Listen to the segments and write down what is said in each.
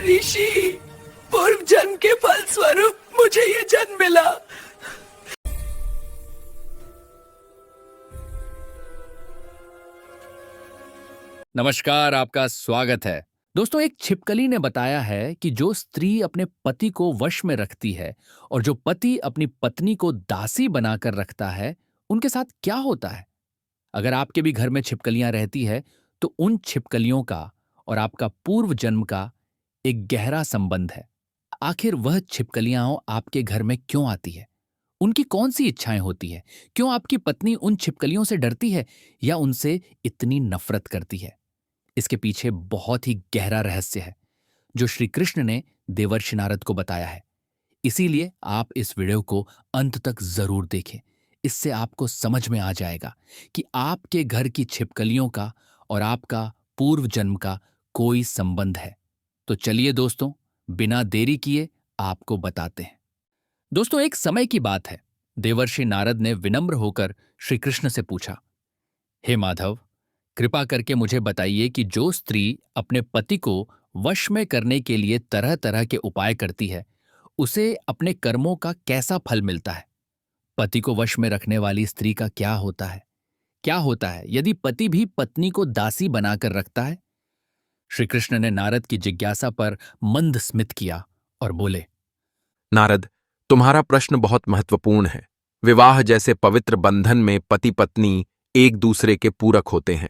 ऋषि, पूर्व जन्म के फल स्वरूप मुझे ये जन्म मिला। नमस्कार, आपका स्वागत है। दोस्तों, एक छिपकली ने बताया है कि जो स्त्री अपने पति को वश में रखती है और जो पति अपनी पत्नी को दासी बनाकर रखता है, उनके साथ क्या होता है। अगर आपके भी घर में छिपकलियां रहती है तो उन छिपकलियों का और आपका पूर्व जन्म का एक गहरा संबंध है। आखिर वह छिपकलियां आपके घर में क्यों आती है, उनकी कौन सी इच्छाएं होती है, क्यों आपकी पत्नी उन छिपकलियों से डरती है या उनसे इतनी नफरत करती है। इसके पीछे बहुत ही गहरा रहस्य है जो श्री कृष्ण ने देवर्षि नारद को बताया है। इसीलिए आप इस वीडियो को अंत तक जरूर देखें। इससे आपको समझ में आ जाएगा कि आपके घर की छिपकलियों का और आपका पूर्व जन्म का कोई संबंध है। तो चलिए दोस्तों, बिना देरी किए आपको बताते हैं। दोस्तों, एक समय की बात है। देवर्षि नारद ने विनम्र होकर श्री कृष्ण से पूछा, हे माधव, कृपा करके मुझे बताइए कि जो स्त्री अपने पति को वश में करने के लिए तरह तरह के उपाय करती है, उसे अपने कर्मों का कैसा फल मिलता है। पति को वश में रखने वाली स्त्री का क्या होता है? क्या होता है यदि पति भी पत्नी को दासी बनाकर रखता है? श्री कृष्ण ने नारद की जिज्ञासा पर मंद स्मित किया और बोले, नारद, तुम्हारा प्रश्न बहुत महत्वपूर्ण है। विवाह जैसे पवित्र बंधन में पति पत्नी एक दूसरे के पूरक होते हैं,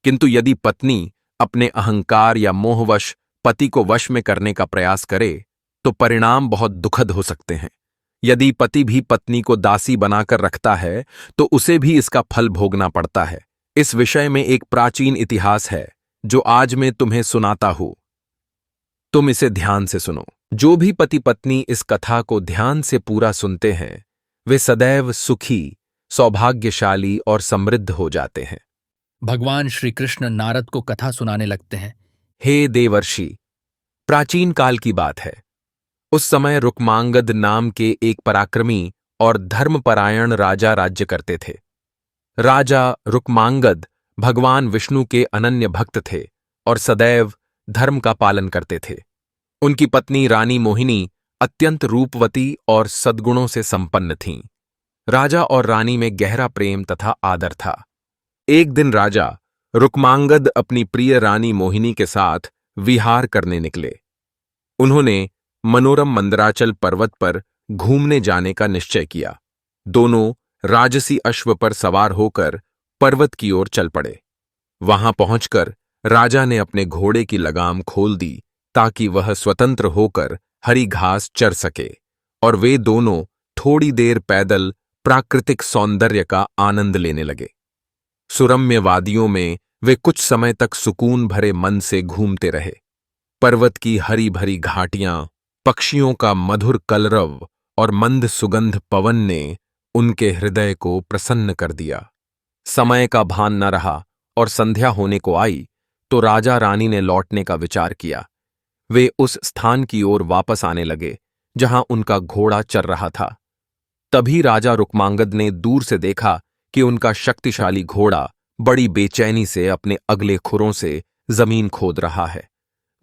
किंतु यदि पत्नी अपने अहंकार या मोहवश पति को वश में करने का प्रयास करे तो परिणाम बहुत दुखद हो सकते हैं। यदि पति भी पत्नी को दासी बनाकर रखता है तो उसे भी इसका फल भोगना पड़ता है। इस विषय में एक प्राचीन इतिहास है जो आज मैं तुम्हें सुनाता हूं। तुम इसे ध्यान से सुनो। जो भी पति पत्नी इस कथा को ध्यान से पूरा सुनते हैं वे सदैव सुखी, सौभाग्यशाली और समृद्ध हो जाते हैं। भगवान श्री कृष्ण नारद को कथा सुनाने लगते हैं। हे देवर्षि, प्राचीन काल की बात है। उस समय रुक्मांगद नाम के एक पराक्रमी और धर्मपरायण राजा राज्य करते थे। राजा रुक्मांगद भगवान विष्णु के अनन्य भक्त थे और सदैव धर्म का पालन करते थे। उनकी पत्नी रानी मोहिनी अत्यंत रूपवती और सद्गुणों से संपन्न थीं। राजा और रानी में गहरा प्रेम तथा आदर था। एक दिन राजा रुक्मांगद अपनी प्रिय रानी मोहिनी के साथ विहार करने निकले। उन्होंने मनोरम मंदराचल पर्वत पर घूमने जाने का निश्चय किया। दोनों राजसी अश्व पर सवार होकर पर्वत की ओर चल पड़े। वहां पहुंचकर राजा ने अपने घोड़े की लगाम खोल दी ताकि वह स्वतंत्र होकर हरी घास चर सके, और वे दोनों थोड़ी देर पैदल प्राकृतिक सौंदर्य का आनंद लेने लगे। सुरम्य वादियों में वे कुछ समय तक सुकून भरे मन से घूमते रहे। पर्वत की हरी भरी घाटियां, पक्षियों का मधुर कलरव और मंद सुगंध पवन ने उनके हृदय को प्रसन्न कर दिया। समय का भान न रहा और संध्या होने को आई तो राजा रानी ने लौटने का विचार किया। वे उस स्थान की ओर वापस आने लगे जहां उनका घोड़ा चर रहा था। तभी राजा रुक्मांगद ने दूर से देखा कि उनका शक्तिशाली घोड़ा बड़ी बेचैनी से अपने अगले खुरों से जमीन खोद रहा है।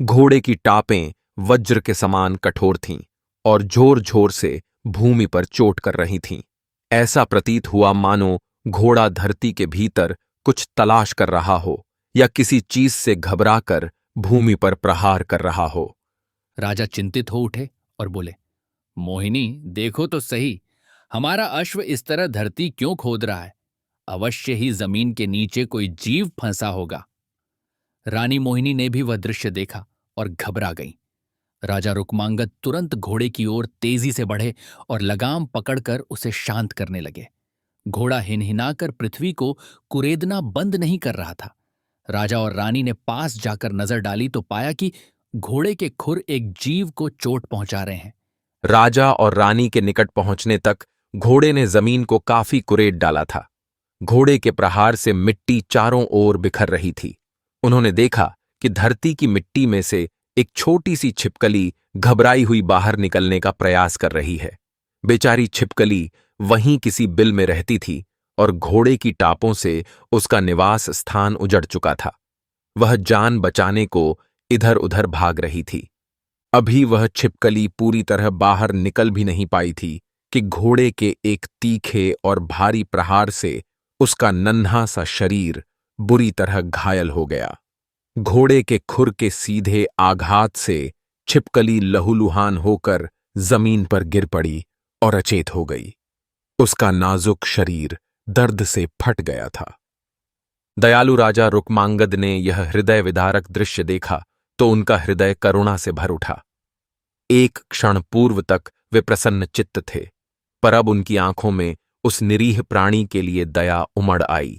घोड़े की टापें वज्र के समान कठोर थीं और जोर जोर से भूमि पर चोट कर रही थीं। ऐसा प्रतीत हुआ मानो घोड़ा धरती के भीतर कुछ तलाश कर रहा हो या किसी चीज से घबराकर भूमि पर प्रहार कर रहा हो। राजा चिंतित हो उठे और बोले, मोहिनी, देखो तो सही, हमारा अश्व इस तरह धरती क्यों खोद रहा है? अवश्य ही जमीन के नीचे कोई जीव फंसा होगा। रानी मोहिनी ने भी वह दृश्य देखा और घबरा गई। राजा रुक्मांगद तुरंत घोड़े की ओर तेजी से बढ़े और लगाम पकड़कर उसे शांत करने लगे। घोड़ा हिनहिनाकर पृथ्वी को कुरेदना बंद नहीं कर रहा था। राजा और रानी ने पास जाकर नजर डाली तो पाया कि घोड़े के खुर एक जीव को चोट पहुंचा रहे हैं। राजा और रानी के निकट पहुंचने तक घोड़े ने जमीन को काफी कुरेद डाला था। घोड़े के प्रहार से मिट्टी चारों ओर बिखर रही थी। उन्होंने देखा कि धरती की मिट्टी में से एक छोटी सी छिपकली घबराई हुई बाहर निकलने का प्रयास कर रही है। बेचारी छिपकली वहीं किसी बिल में रहती थी और घोड़े की टापों से उसका निवास स्थान उजड़ चुका था। वह जान बचाने को इधर उधर भाग रही थी। अभी वह छिपकली पूरी तरह बाहर निकल भी नहीं पाई थी कि घोड़े के एक तीखे और भारी प्रहार से उसका नन्हा सा शरीर बुरी तरह घायल हो गया। घोड़े के खुर के सीधे आघात से छिपकली लहूलुहान होकर जमीन पर गिर पड़ी और अचेत हो गई। उसका नाजुक शरीर दर्द से फट गया था। दयालु राजा रुक्मांगद ने यह हृदय विदारक दृश्य देखा तो उनका हृदय करुणा से भर उठा। एक क्षण पूर्व तक वे प्रसन्न चित्त थे, पर अब उनकी आंखों में उस निरीह प्राणी के लिए दया उमड़ आई।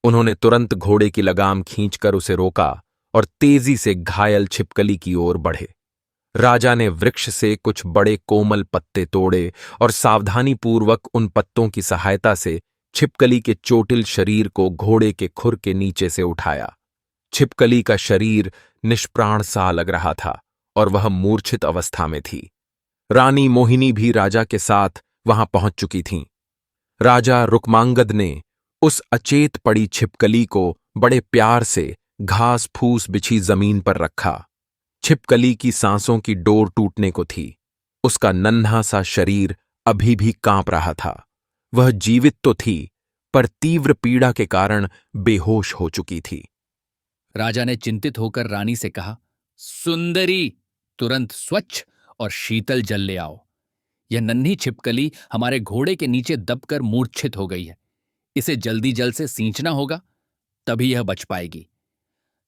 उन्होंने तुरंत घोड़े की लगाम खींचकर उसे रोका और तेजी से घायल छिपकली की ओर बढ़े। राजा ने वृक्ष से कुछ बड़े कोमल पत्ते तोड़े और सावधानीपूर्वक उन पत्तों की सहायता से छिपकली के चोटिल शरीर को घोड़े के खुर के नीचे से उठाया। छिपकली का शरीर निष्प्राण सा लग रहा था और वह मूर्छित अवस्था में थी। रानी मोहिनी भी राजा के साथ वहां पहुंच चुकी थीं। राजा रुक्मांगद ने उस अचेत पड़ी छिपकली को बड़े प्यार से घास फूस बिछी जमीन पर रखा। छिपकली की सांसों की डोर टूटने को थी। उसका नन्हा सा शरीर अभी भी कांप रहा था। वह जीवित तो थी, पर तीव्र पीड़ा के कारण बेहोश हो चुकी थी। राजा ने चिंतित होकर रानी से कहा, सुंदरी, तुरंत स्वच्छ और शीतल जल ले आओ। यह नन्ही छिपकली हमारे घोड़े के नीचे दबकर मूर्छित हो गई है। इसे जल्दी जल से सींचना होगा, तभी यह बच पाएगी।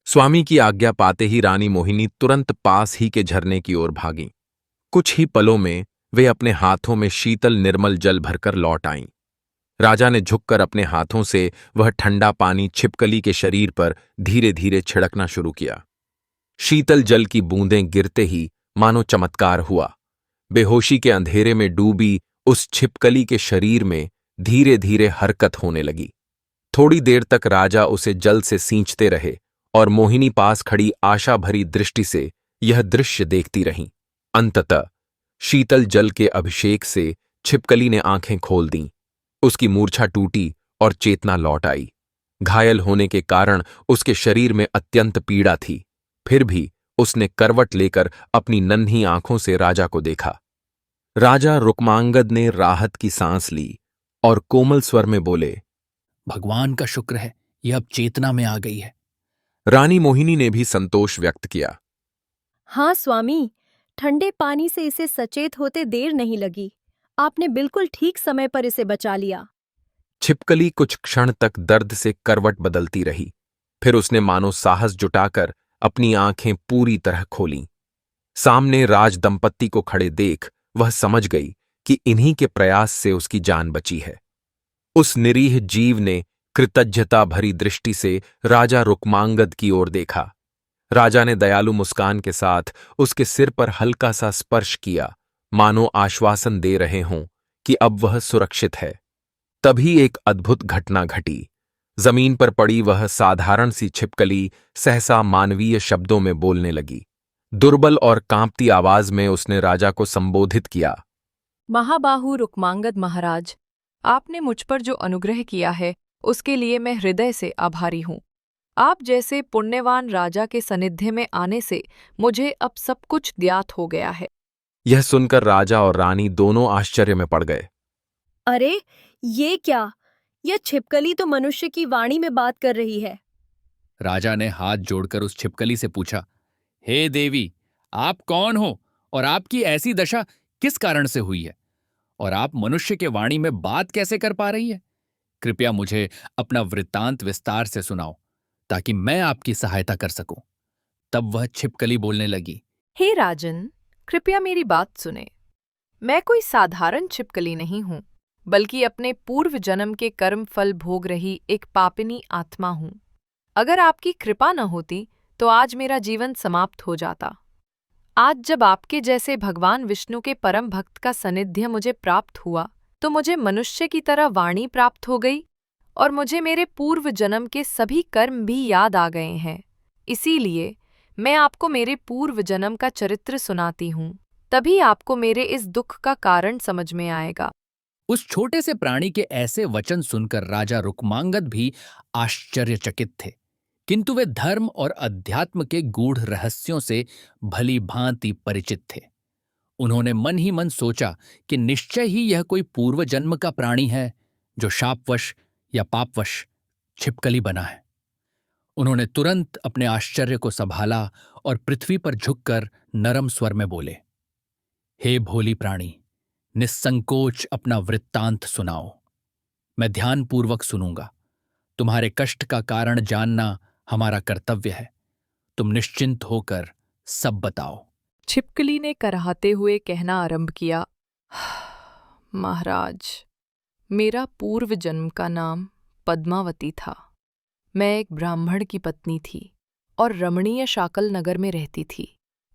स्वामी की आज्ञा पाते ही रानी मोहिनी तुरंत पास ही के झरने की ओर भागीं। कुछ ही पलों में वे अपने हाथों में शीतल निर्मल जल भरकर लौट आईं। राजा ने झुककर अपने हाथों से वह ठंडा पानी छिपकली के शरीर पर धीरे धीरे छिड़कना शुरू किया। शीतल जल की बूंदें गिरते ही मानो चमत्कार हुआ। बेहोशी के अंधेरे में डूबी उस छिपकली के शरीर में धीरे धीरे हरकत होने लगी। थोड़ी देर तक राजा उसे जल से सींचते रहे और मोहिनी पास खड़ी आशा भरी दृष्टि से यह दृश्य देखती रहीं। अंततः शीतल जल के अभिषेक से छिपकली ने आंखें खोल दीं। उसकी मूर्छा टूटी और चेतना लौट आई। घायल होने के कारण उसके शरीर में अत्यंत पीड़ा थी, फिर भी उसने करवट लेकर अपनी नन्ही आंखों से राजा को देखा। राजा रुक्मांगद ने राहत की सांस ली और कोमल स्वर में बोले, भगवान का शुक्र है, यह अब चेतना में आ गई है। रानी मोहिनी ने भी संतोष व्यक्त किया। हाँ स्वामी, ठंडे पानी से इसे सचेत होते देर नहीं लगी। आपने बिल्कुल ठीक समय पर इसे बचा लिया। छिपकली कुछ क्षण तक दर्द से करवट बदलती रही, फिर उसने मानो साहस जुटाकर अपनी आंखें पूरी तरह खोलीं। सामने राज दंपत्ति को खड़े देख वह समझ गई कि इन्हीं के प्रयास से उसकी जान बची है। उस निरीह जीव ने कृतज्ञता भरी दृष्टि से राजा रुक्मांगद की ओर देखा। राजा ने दयालु मुस्कान के साथ उसके सिर पर हल्का सा स्पर्श किया, मानो आश्वासन दे रहे हों कि अब वह सुरक्षित है। तभी एक अद्भुत घटना घटी। जमीन पर पड़ी वह साधारण सी छिपकली सहसा मानवीय शब्दों में बोलने लगी। दुर्बल और कांपती आवाज में उसने राजा को संबोधित किया। महाबाहु रुक्मांगद महाराज, आपने मुझ पर जो अनुग्रह किया है उसके लिए मैं हृदय से आभारी हूँ। आप जैसे पुण्यवान राजा के सानिध्य में आने से मुझे अब सब कुछ ज्ञात हो गया है। यह सुनकर राजा और रानी दोनों आश्चर्य में पड़ गए। अरे ये क्या? यह छिपकली तो मनुष्य की वाणी में बात कर रही है। राजा ने हाथ जोड़कर उस छिपकली से पूछा, हे देवी, आप कौन हो और आपकी ऐसी दशा किस कारण से हुई है? और आप मनुष्य के वाणी में बात कैसे कर पा रही है? कृपया मुझे अपना वृत्तांत विस्तार से सुनाओ ताकि मैं आपकी सहायता कर सकूं। तब वह छिपकली बोलने लगी, हे राजन, कृपया मेरी बात सुने। मैं कोई साधारण छिपकली नहीं हूँ, बल्कि अपने पूर्व जन्म के कर्म फल भोग रही एक पापिनी आत्मा हूँ। अगर आपकी कृपा न होती तो आज मेरा जीवन समाप्त हो जाता। आज जब आपके जैसे भगवान विष्णु के परम भक्त का सानिध्य मुझे प्राप्त हुआ तो मुझे मनुष्य की तरह वाणी प्राप्त हो गई और मुझे मेरे पूर्व जन्म के सभी कर्म भी याद आ गए हैं। इसीलिए मैं आपको मेरे पूर्व जन्म का चरित्र सुनाती हूँ, तभी आपको मेरे इस दुख का कारण समझ में आएगा। उस छोटे से प्राणी के ऐसे वचन सुनकर राजा रुक्मांगद भी आश्चर्यचकित थे। किंतु वे धर्म और अध्यात्म के गूढ़ रहस्यों से भली भांति परिचित थे। उन्होंने मन ही मन सोचा कि निश्चय ही यह कोई पूर्व जन्म का प्राणी है जो शापवश या पापवश छिपकली बना है। उन्होंने तुरंत अपने आश्चर्य को संभाला और पृथ्वी पर झुककर नरम स्वर में बोले, हे भोली प्राणी, निस्संकोच अपना वृत्तांत सुनाओ। मैं ध्यानपूर्वक सुनूंगा। तुम्हारे कष्ट का कारण जानना हमारा कर्तव्य है। तुम निश्चिंत होकर सब बताओ। छिपकली ने कराहते हुए कहना आरंभ किया, महाराज, मेरा पूर्व जन्म का नाम पद्मावती था। मैं एक ब्राह्मण की पत्नी थी और रमणीय शाकल नगर में रहती थी।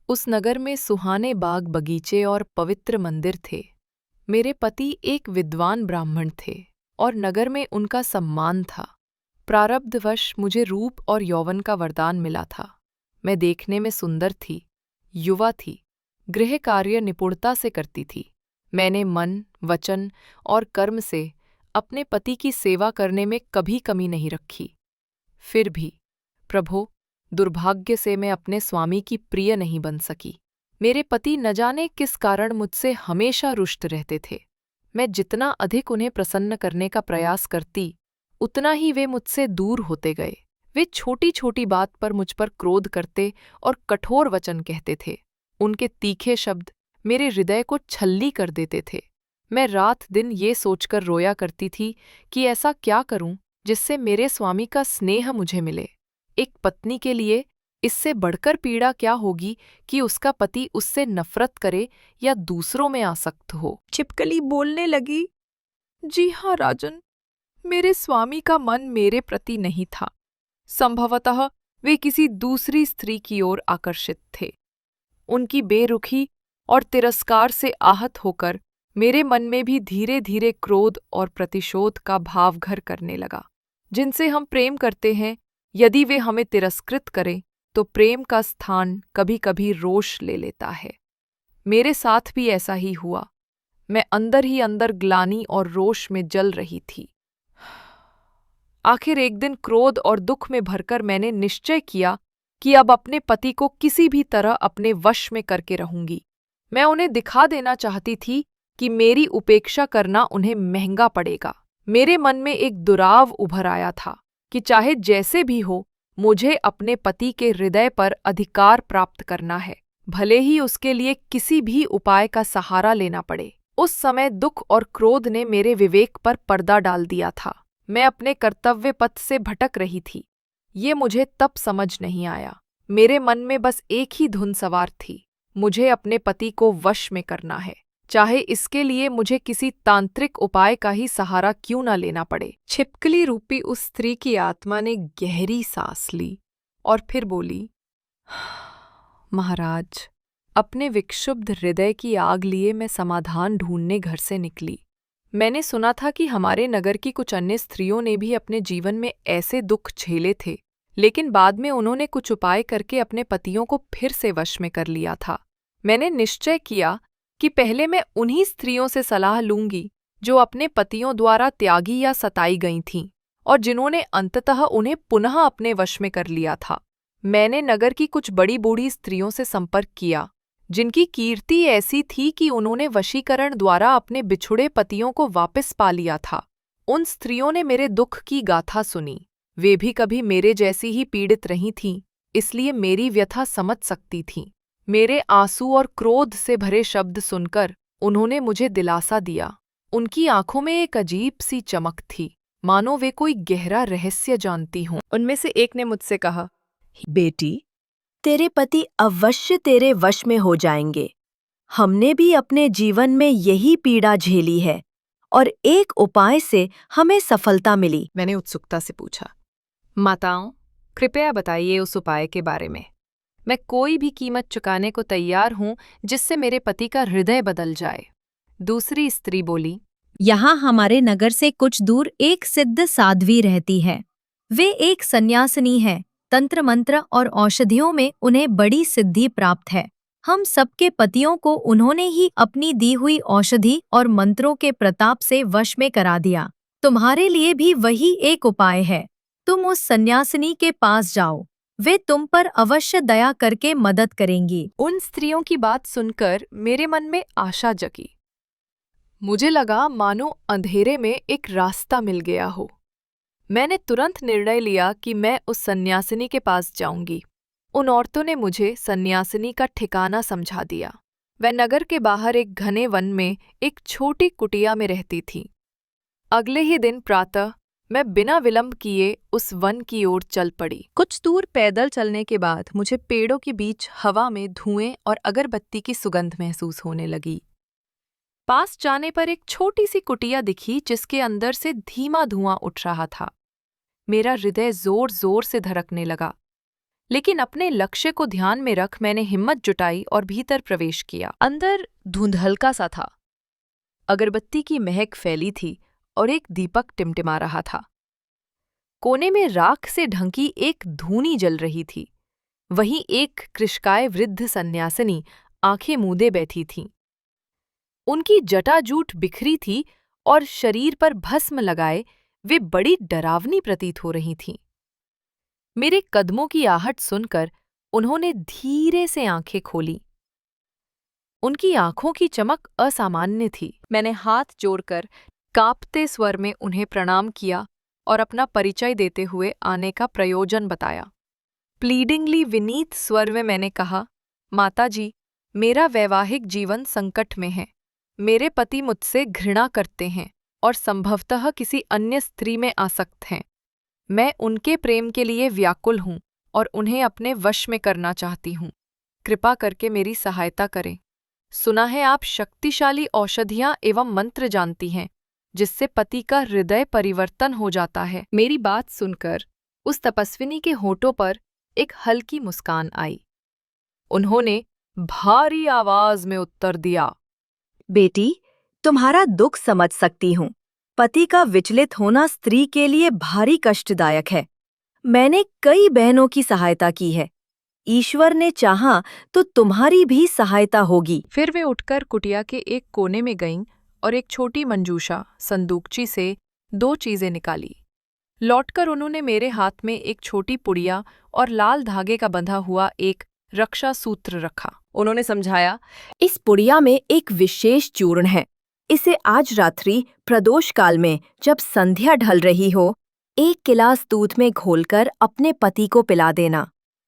उस नगर में सुहाने बाग बगीचे और पवित्र मंदिर थे। मेरे पति एक विद्वान ब्राह्मण थे और नगर में उनका सम्मान था। प्रारब्धवश मुझे रूप और यौवन का वरदान मिला था। मैं देखने में सुंदर थी, युवा थी, गृह कार्य निपुणता से करती थी। मैंने मन, वचन और कर्म से अपने पति की सेवा करने में कभी कमी नहीं रखी। फिर भी प्रभो, दुर्भाग्य से मैं अपने स्वामी की प्रिय नहीं बन सकी। मेरे पति न जाने किस कारण मुझसे हमेशा रुष्ट रहते थे। मैं जितना अधिक उन्हें प्रसन्न करने का प्रयास करती, उतना ही वे मुझसे दूर होते गए। वे छोटी छोटी बात पर मुझ पर क्रोध करते और कठोर वचन कहते थे। उनके तीखे शब्द मेरे हृदय को छल्ली कर देते थे। मैं रात दिन ये सोचकर रोया करती थी कि ऐसा क्या करूं जिससे मेरे स्वामी का स्नेह मुझे मिले। एक पत्नी के लिए इससे बढ़कर पीड़ा क्या होगी कि उसका पति उससे नफरत करे या दूसरों में आसक्त हो। छिपकली बोलने लगी, जी हाँ राजन, मेरे स्वामी का मन मेरे प्रति नहीं था। संभवतः वे किसी दूसरी स्त्री की ओर आकर्षित थे। उनकी बेरुखी और तिरस्कार से आहत होकर मेरे मन में भी धीरे धीरे क्रोध और प्रतिशोध का भाव घर करने लगा। जिनसे हम प्रेम करते हैं, यदि वे हमें तिरस्कृत करें तो प्रेम का स्थान कभी कभी रोष ले लेता है। मेरे साथ भी ऐसा ही हुआ। मैं अंदर ही अंदर ग्लानि और रोष में जल रही थी। आखिर एक दिन क्रोध और दुख में भरकर मैंने निश्चय किया कि अब अपने पति को किसी भी तरह अपने वश में करके रहूंगी। मैं उन्हें दिखा देना चाहती थी कि मेरी उपेक्षा करना उन्हें महंगा पड़ेगा। मेरे मन में एक दुराव उभर आया था कि चाहे जैसे भी हो, मुझे अपने पति के हृदय पर अधिकार प्राप्त करना है, भले ही उसके लिए किसी भी उपाय का सहारा लेना पड़े। उस समय दुख और क्रोध ने मेरे विवेक पर पर्दा डाल दिया था। मैं अपने कर्तव्य पथ से भटक रही थी। ये मुझे तब समझ नहीं आया। मेरे मन में बस एक ही धुन सवार थी, मुझे अपने पति को वश में करना है, चाहे इसके लिए मुझे किसी तांत्रिक उपाय का ही सहारा क्यों न लेना पड़े। छिपकली रूपी उस स्त्री की आत्मा ने गहरी सांस ली और फिर बोली, महाराज, अपने विक्षुब्ध हृदय की आग लिए मैं समाधान ढूंढने घर से निकली। मैंने सुना था कि हमारे नगर की कुछ अन्य स्त्रियों ने भी अपने जीवन में ऐसे दुख झेले थे, लेकिन बाद में उन्होंने कुछ उपाय करके अपने पतियों को फिर से वश में कर लिया था। मैंने निश्चय किया कि पहले मैं उन्हीं स्त्रियों से सलाह लूंगी जो अपने पतियों द्वारा त्यागी या सताई गई थीं और जिन्होंने अंततः उन्हें पुनः अपने वश में कर लिया था। मैंने नगर की कुछ बड़ी बूढ़ी स्त्रियों से संपर्क किया, जिनकी कीर्ति ऐसी थी कि उन्होंने वशीकरण द्वारा अपने बिछुड़े पतियों को वापस पा लिया था। उन स्त्रियों ने मेरे दुख की गाथा सुनी। वे भी कभी मेरे जैसी ही पीड़ित रही थीं, इसलिए मेरी व्यथा समझ सकती थीं। मेरे आंसू और क्रोध से भरे शब्द सुनकर उन्होंने मुझे दिलासा दिया। उनकी आंखों में एक अजीब सी चमक थी, मानो वे कोई गहरा रहस्य जानती हों। उनमें से एक ने मुझसे कहा, बेटी, तेरे पति अवश्य तेरे वश में हो जाएंगे। हमने भी अपने जीवन में यही पीड़ा झेली है और एक उपाय से हमें सफलता मिली। मैंने उत्सुकता से पूछा, माताओं, कृपया बताइए उस उपाय के बारे में। मैं कोई भी कीमत चुकाने को तैयार हूं जिससे मेरे पति का हृदय बदल जाए। दूसरी स्त्री बोली, यहाँ हमारे नगर से कुछ दूर एक सिद्ध साध्वी रहती है। वे एक सन्यासिनी है। तंत्र मंत्र और औषधियों में उन्हें बड़ी सिद्धि प्राप्त है। हम सबके पतियों को उन्होंने ही अपनी दी हुई औषधि और मंत्रों के प्रताप से वश में करा दिया। तुम्हारे लिए भी वही एक उपाय है। तुम उस सन्यासिनी के पास जाओ, वे तुम पर अवश्य दया करके मदद करेंगी। उन स्त्रियों की बात सुनकर मेरे मन में आशा जगी। मुझे लगा मानो अंधेरे में एक रास्ता मिल गया हो। मैंने तुरंत निर्णय लिया कि मैं उस सन्यासिनी के पास जाऊंगी। उन औरतों ने मुझे सन्यासिनी का ठिकाना समझा दिया। वह नगर के बाहर एक घने वन में एक छोटी कुटिया में रहती थी। अगले ही दिन प्रातः मैं बिना विलंब किए उस वन की ओर चल पड़ी। कुछ दूर पैदल चलने के बाद मुझे पेड़ों के बीच हवा में धुएं और अगरबत्ती की सुगंध महसूस होने लगी। पास जाने पर एक छोटी सी कुटिया दिखी जिसके अंदर से धीमा धुआं उठ रहा था। मेरा हृदय जोर जोर से धड़कने लगा, लेकिन अपने लक्ष्य को ध्यान में रख मैंने हिम्मत जुटाई और भीतर प्रवेश किया। अंदर धुंधलका सा था। अगरबत्ती की महक फैली थी और एक दीपक टिमटिमा रहा था। कोने में राख से ढंकी एक धूनी जल रही थी। वहीं एक कृशकाय वृद्ध सन्यासिनी आंखें मूंदे बैठी थीं। उनकी जटाजूट बिखरी थी और शरीर पर भस्म लगाए वे बड़ी डरावनी प्रतीत हो रही थीं। मेरे कदमों की आहट सुनकर उन्होंने धीरे से आंखें खोलीं। उनकी आंखों की चमक असामान्य थी। मैंने हाथ जोड़कर कांपते स्वर में उन्हें प्रणाम किया और अपना परिचय देते हुए आने का प्रयोजन बताया। प्लीडिंगली विनीत स्वर में मैंने कहा, माता जी, मेरा वैवाहिक जीवन संकट में है। मेरे पति मुझसे घृणा करते हैं और संभवतः किसी अन्य स्त्री में आसक्त हैं। मैं उनके प्रेम के लिए व्याकुल हूँ और उन्हें अपने वश में करना चाहती हूँ। कृपा करके मेरी सहायता करें। सुना है आप शक्तिशाली औषधियाँ एवं मंत्र जानती हैं, जिससे पति का हृदय परिवर्तन हो जाता है। मेरी बात सुनकर उस तपस्विनी के होठों पर एक हल्की मुस्कान आई। उन्होंने भारी आवाज में उत्तर दिया, बेटी, तुम्हारा दुख समझ सकती हूँ। पति का विचलित होना स्त्री के लिए भारी कष्टदायक है। मैंने कई बहनों की सहायता की है। ईश्वर ने चाहा तो तुम्हारी भी सहायता होगी। फिर वे उठकर कुटिया के एक कोने में गईं और एक छोटी मंजूषा संदूकची से 2 चीजें निकाली। लौटकर उन्होंने मेरे हाथ में एक छोटी पुड़िया और लाल धागे का बंधा हुआ एक रक्षा सूत्र रखा। उन्होंने समझाया, इस पुड़िया में एक विशेष चूर्ण है। इसे आज रात्रि प्रदोष काल में जब संध्या ढल रही हो, 1 गिलास दूध में घोलकर अपने पति को पिला देना।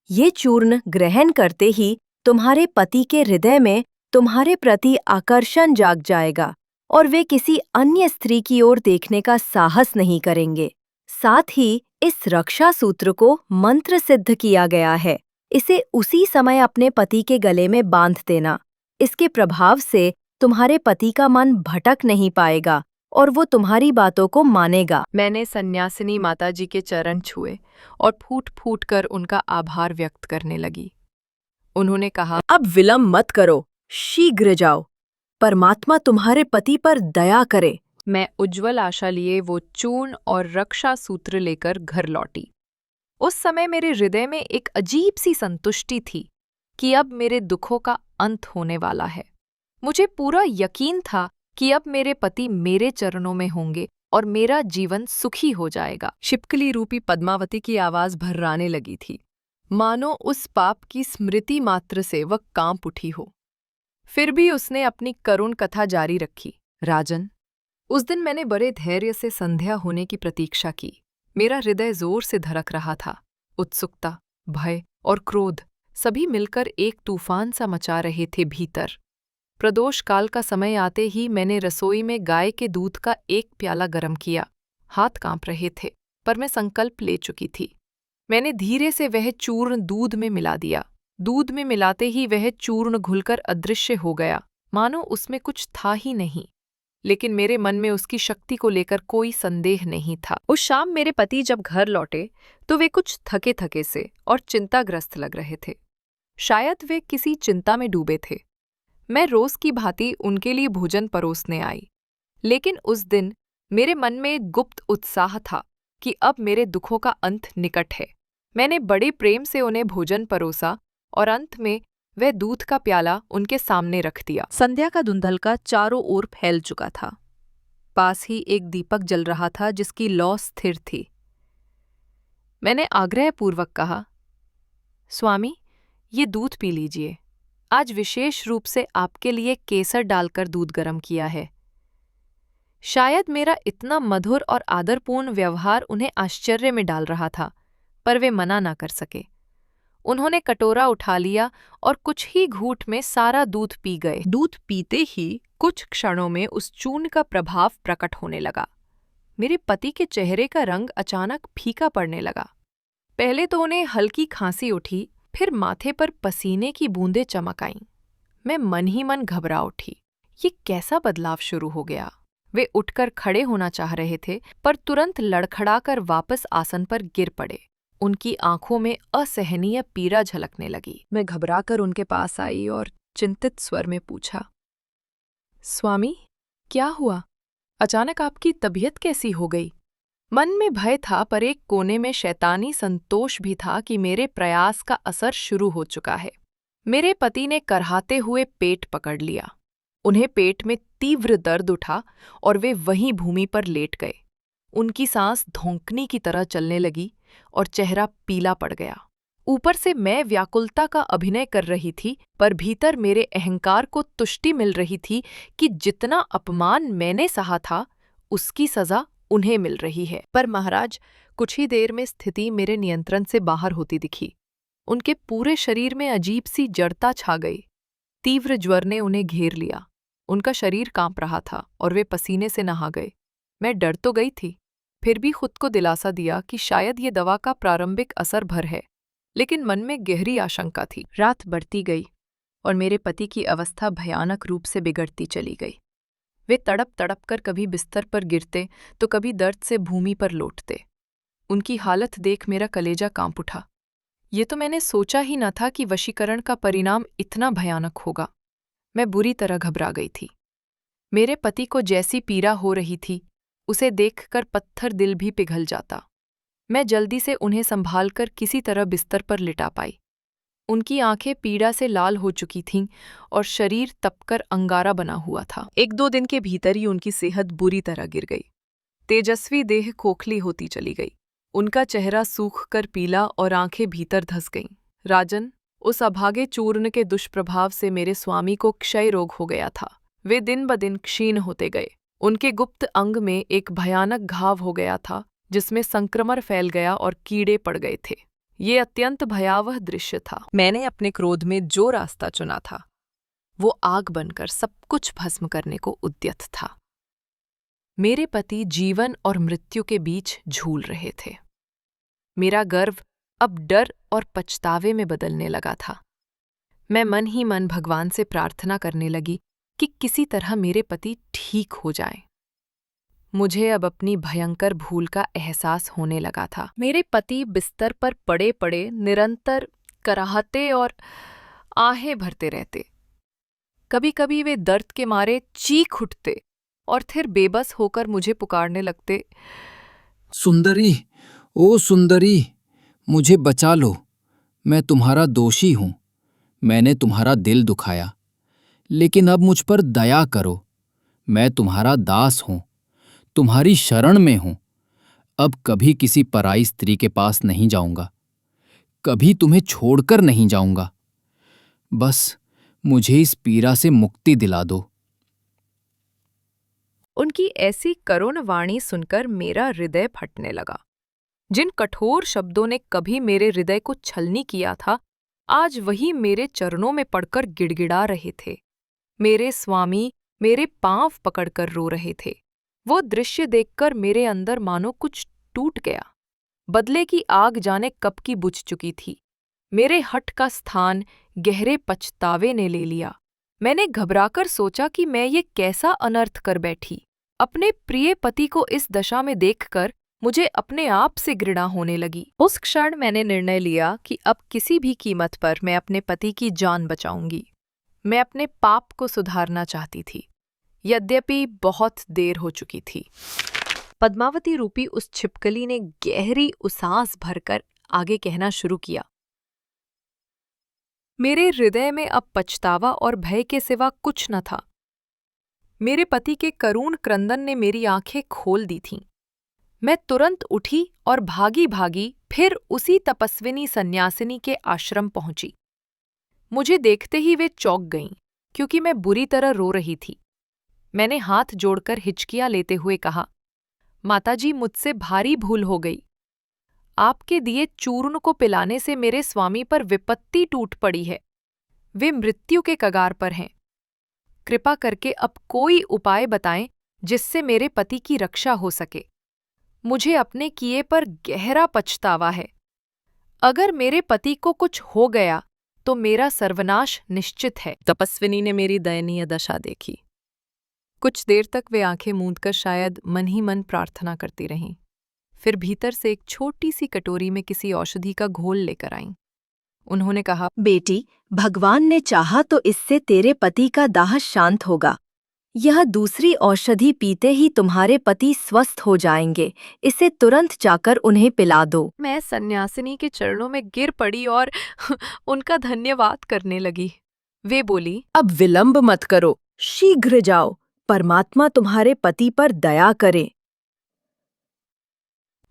ये चूर्ण ग्रहण करते ही तुम्हारे पति के हृदय में तुम्हारे प्रति आकर्षण जाग जाएगा और वे किसी अन्य स्त्री की ओर देखने का साहस नहीं करेंगे। साथ ही इस रक्षा सूत्र को मंत्र सिद्ध किया गया है। इसे उसी समय अपने पति के गले में बांध देना। इसके प्रभाव से तुम्हारे पति का मन भटक नहीं पाएगा और वो तुम्हारी बातों को मानेगा। मैंने सन्यासिनी माताजी के चरण छुए और फूट फूट कर उनका आभार व्यक्त करने लगी। उन्होंने कहा, अब विलंब मत करो, शीघ्र जाओ। परमात्मा तुम्हारे पति पर दया करे। मैं उज्ज्वल आशा लिए वो चूर्ण और रक्षा सूत्र लेकर घर लौटी। उस समय मेरे हृदय में एक अजीब सी संतुष्टि थी कि अब मेरे दुखों का अंत होने वाला है। मुझे पूरा यकीन था कि अब मेरे पति मेरे चरणों में होंगे और मेरा जीवन सुखी हो जाएगा। छिपकली रूपी पद्मावती की आवाज भर्राने लगी थी, मानो उस पाप की स्मृति मात्र से वह कांप उठी हो। फिर भी उसने अपनी करुण कथा जारी रखी। राजन, उस दिन मैंने बड़े धैर्य से संध्या होने की प्रतीक्षा की। मेरा हृदय जोर से धड़क रहा था। उत्सुकता, भय और क्रोध सभी मिलकर एक तूफान सा मचा रहे थे भीतर। प्रदोष काल का समय आते ही मैंने रसोई में गाय के दूध का एक प्याला गर्म किया। हाथ कांप रहे थे, पर मैं संकल्प ले चुकी थी। मैंने धीरे से वह चूर्ण दूध में मिला दिया। दूध में मिलाते ही वह चूर्ण घुलकर अदृश्य हो गया, मानो उसमें कुछ था ही नहीं। लेकिन मेरे मन में उसकी शक्ति को लेकर कोई संदेह नहीं था। उस शाम मेरे पति जब घर लौटे तो वे कुछ थके थके से और चिंताग्रस्त लग रहे थे। शायद वे किसी चिंता में डूबे थे। मैं रोज की भांति उनके लिए भोजन परोसने आई, लेकिन उस दिन मेरे मन में एक गुप्त उत्साह था कि अब मेरे दुखों का अंत निकट है। मैंने बड़े प्रेम से उन्हें भोजन परोसा और अंत में वह दूध का प्याला उनके सामने रख दिया। संध्या का धुंधलका चारों ओर फैल चुका था। पास ही एक दीपक जल रहा था जिसकी लौ स्थिर थी। मैंने आग्रहपूर्वक कहा, स्वामी, ये दूध पी लीजिए। आज विशेष रूप से आपके लिए केसर डालकर दूध गर्म किया है। शायद मेरा इतना मधुर और आदरपूर्ण व्यवहार उन्हें आश्चर्य में डाल रहा था, पर वे मना ना कर सके। उन्होंने कटोरा उठा लिया और कुछ ही घूंट में सारा दूध पी गए। दूध पीते ही कुछ क्षणों में उस चूर्ण का प्रभाव प्रकट होने लगा। मेरे पति के चेहरे का रंग अचानक फीका पड़ने लगा। पहले तो उन्हें हल्की खांसी उठी, फिर माथे पर पसीने की बूंदें चमक आईं। मैं मन ही मन घबरा उठी। ये कैसा बदलाव शुरू हो गया? वे उठकर खड़े होना चाह रहे थे, पर तुरंत लड़खड़ाकर वापस आसन पर गिर पड़े। उनकी आंखों में असहनीय पीड़ा झलकने लगी। मैं घबराकर उनके पास आई और चिंतित स्वर में पूछा, स्वामी, क्या हुआ? अचानक आपकी तबीयत कैसी हो गई? मन में भय था, पर एक कोने में शैतानी संतोष भी था कि मेरे प्रयास का असर शुरू हो चुका है। मेरे पति ने करहाते हुए पेट पकड़ लिया। उन्हें पेट में तीव्र दर्द उठा और वे वहीं भूमि पर लेट गए। उनकी सांस धौंकनी की तरह चलने लगी और चेहरा पीला पड़ गया। ऊपर से मैं व्याकुलता का अभिनय कर रही थी, पर भीतर मेरे अहंकार को तुष्टि मिल रही थी कि जितना अपमान मैंने सहा था, उसकी सजा उन्हें मिल रही है। पर महाराज, कुछ ही देर में स्थिति मेरे नियंत्रण से बाहर होती दिखी। उनके पूरे शरीर में अजीब सी जड़ता छा गई। तीव्र ज्वर ने उन्हें घेर लिया। उनका शरीर कांप रहा था और वे पसीने से नहा गए। मैं डर तो गई थी, फिर भी खुद को दिलासा दिया कि शायद ये दवा का प्रारंभिक असर भर है, लेकिन मन में गहरी आशंका थी। रात बढ़ती गई और मेरे पति की अवस्था भयानक रूप से बिगड़ती चली गई। वे तड़प तड़प कर कभी बिस्तर पर गिरते तो कभी दर्द से भूमि पर लौटते। उनकी हालत देख मेरा कलेजा कांप उठा। ये तो मैंने सोचा ही न था कि वशीकरण का परिणाम इतना भयानक होगा। मैं बुरी तरह घबरा गई थी। मेरे पति को जैसी पीड़ा हो रही थी, उसे देखकर पत्थर दिल भी पिघल जाता। मैं जल्दी से उन्हें संभालकर किसी तरह बिस्तर पर लिटा पाई। उनकी आंखें पीड़ा से लाल हो चुकी थीं और शरीर तपकर अंगारा बना हुआ था। 1-2 दिन के भीतर ही उनकी सेहत बुरी तरह गिर गई। तेजस्वी देह खोखली होती चली गई। उनका चेहरा सूख कर पीला और आंखें भीतर धंस गईं। राजन, उस अभागे चूर्ण के दुष्प्रभाव से मेरे स्वामी को क्षय रोग हो गया था। वे दिन ब दिन क्षीण होते गए। उनके गुप्त अंग में एक भयानक घाव हो गया था, जिसमें संक्रमण फैल गया और कीड़े पड़ गए थे। ये अत्यंत भयावह दृश्य था। मैंने अपने क्रोध में जो रास्ता चुना था, वो आग बनकर सब कुछ भस्म करने को उद्यत था। मेरे पति जीवन और मृत्यु के बीच झूल रहे थे। मेरा गर्व अब डर और पछतावे में बदलने लगा था। मैं मन ही मन भगवान से प्रार्थना करने लगी कि किसी तरह मेरे पति ठीक हो जाएं। मुझे अब अपनी भयंकर भूल का एहसास होने लगा था। मेरे पति बिस्तर पर पड़े पड़े निरंतर कराहते और आहें भरते रहते। कभी कभी वे दर्द के मारे चीख उठते और फिर बेबस होकर मुझे पुकारने लगते, सुंदरी, ओ सुंदरी, मुझे बचा लो। मैं तुम्हारा दोषी हूं। मैंने तुम्हारा दिल दुखाया, लेकिन अब मुझ पर दया करो। मैं तुम्हारा दास हूं, तुम्हारी शरण में हूं। अब कभी किसी पराई स्त्री के पास नहीं जाऊंगा, कभी तुम्हें छोड़कर नहीं जाऊंगा। बस मुझे इस पीड़ा से मुक्ति दिला दो। उनकी ऐसी करुण वाणी सुनकर मेरा हृदय फटने लगा। जिन कठोर शब्दों ने कभी मेरे हृदय को छलनी किया था, आज वही मेरे चरणों में पड़कर गिड़गिड़ा रहे थे। मेरे स्वामी मेरे पांव पकड़कर रो रहे थे। वो दृश्य देखकर मेरे अंदर मानो कुछ टूट गया। बदले की आग जाने कब की बुझ चुकी थी। मेरे हठ का स्थान गहरे पछतावे ने ले लिया। मैंने घबराकर सोचा कि मैं ये कैसा अनर्थ कर बैठी। अपने प्रिय पति को इस दशा में देखकर मुझे अपने आप से घृणा होने लगी। उस क्षण मैंने निर्णय लिया कि अब किसी भी कीमत पर मैं अपने पति की जान बचाऊंगी। मैं अपने पाप को सुधारना चाहती थी, यद्यपि बहुत देर हो चुकी थी। पद्मावती रूपी उस छिपकली ने गहरी उसास भरकर आगे कहना शुरू किया। मेरे हृदय में अब पछतावा और भय के सिवा कुछ न था। मेरे पति के करुण क्रंदन ने मेरी आंखें खोल दी थीं। मैं तुरंत उठी और भागी भागी फिर उसी तपस्विनी सन्यासिनी के आश्रम पहुंची। मुझे देखते ही वे चौंक गईं, क्योंकि मैं बुरी तरह रो रही थी। मैंने हाथ जोड़कर हिचकियां लेते हुए कहा, माताजी, मुझसे भारी भूल हो गई। आपके दिए चूर्ण को पिलाने से मेरे स्वामी पर विपत्ति टूट पड़ी है। वे मृत्यु के कगार पर हैं। कृपा करके अब कोई उपाय बताएं जिससे मेरे पति की रक्षा हो सके। मुझे अपने किए पर गहरा पछतावा है। अगर मेरे पति को कुछ हो गया तो मेरा सर्वनाश निश्चित है। तपस्विनी ने मेरी दयनीय दशा देखी। कुछ देर तक वे आंखें मूंदकर शायद मन ही मन प्रार्थना करती रहीं। फिर भीतर से एक छोटी सी कटोरी में किसी औषधि का घोल लेकर आईं। उन्होंने कहा, बेटी, भगवान ने चाहा तो इससे तेरे पति का दाह शांत होगा। यह दूसरी औषधि पीते ही तुम्हारे पति स्वस्थ हो जाएंगे। इसे तुरंत जाकर उन्हें पिला दो। मैं सन्यासिनी के चरणों में गिर पड़ी और उनका धन्यवाद करने लगी। वे बोली, अब विलंब मत करो, शीघ्र जाओ। परमात्मा तुम्हारे पति पर दया करे।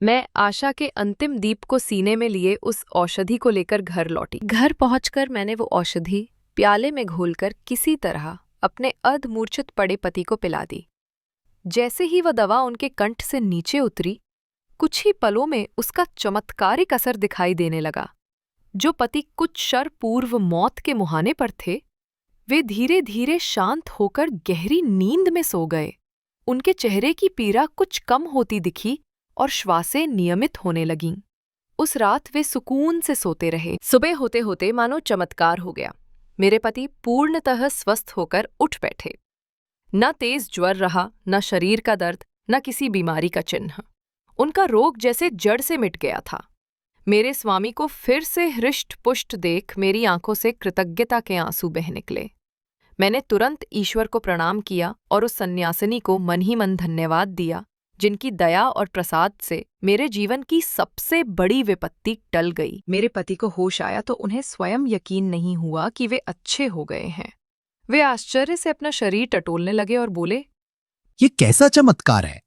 मैं आशा के अंतिम दीप को सीने में लिए उस औषधि को लेकर घर लौटी। घर पहुंचकर मैंने वो औषधि प्याले में घोलकर किसी तरह अपने अर्धमूर्छित पड़े पति को पिला दी। जैसे ही वह दवा उनके कंठ से नीचे उतरी, कुछ ही पलों में उसका चमत्कारिक असर दिखाई देने लगा। जो पति कुछ क्षण पूर्व मौत के मुहाने पर थे, वे धीरे धीरे शांत होकर गहरी नींद में सो गए। उनके चेहरे की पीड़ा कुछ कम होती दिखी और श्वासें नियमित होने लगीं। उस रात वे सुकून से सोते रहे। सुबह होते होते मानो चमत्कार हो गया। मेरे पति पूर्णतः स्वस्थ होकर उठ बैठे। न तेज ज्वर रहा, न शरीर का दर्द, न किसी बीमारी का चिन्ह। उनका रोग जैसे जड़ से मिट गया था। मेरे स्वामी को फिर से हृष्ट पुष्ट देख मेरी आंखों से कृतज्ञता के आंसू बह निकले। मैंने तुरंत ईश्वर को प्रणाम किया और उस सन्यासिनी को मन ही मन धन्यवाद दिया, जिनकी दया और प्रसाद से मेरे जीवन की सबसे बड़ी विपत्ति टल गई। मेरे पति को होश आया तो उन्हें स्वयं यकीन नहीं हुआ कि वे अच्छे हो गए हैं। वे आश्चर्य से अपना शरीर टटोलने लगे और बोले, ये कैसा चमत्कार है?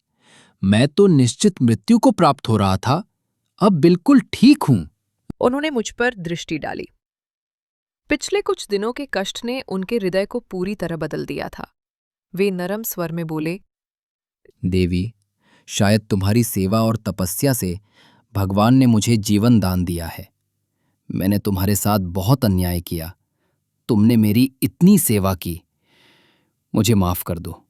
मैं तो निश्चित मृत्यु को प्राप्त हो रहा था, अब बिल्कुल ठीक हूं। उन्होंने मुझ पर दृष्टि डाली। पिछले कुछ दिनों के कष्ट ने उनके हृदय को पूरी तरह बदल दिया था। वे नरम स्वर में बोले, देवी, शायद तुम्हारी सेवा और तपस्या से भगवान ने मुझे जीवन दान दिया है। मैंने तुम्हारे साथ बहुत अन्याय किया। तुमने मेरी इतनी सेवा की, मुझे माफ कर दो।